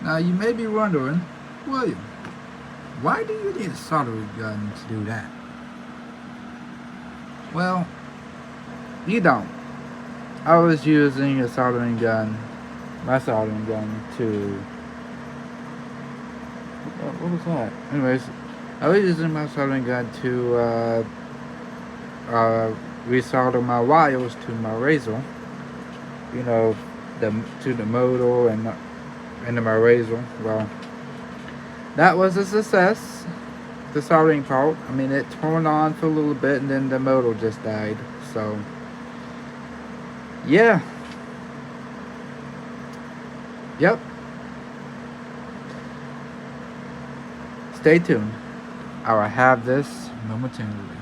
Now you may be wondering, William, why do you need a soldering gun to do that? Well, you don't. I was using a soldering gun, my soldering gun, to. What was that? Anyways, I was using my soldering gun to resolder my wires to my razor. You know, to the motor and my razor. Well, that was a success. The soldering part. I mean, it turned on for a little bit, and then the motor just died. So, yeah, yep. Stay tuned. I will have this momentarily.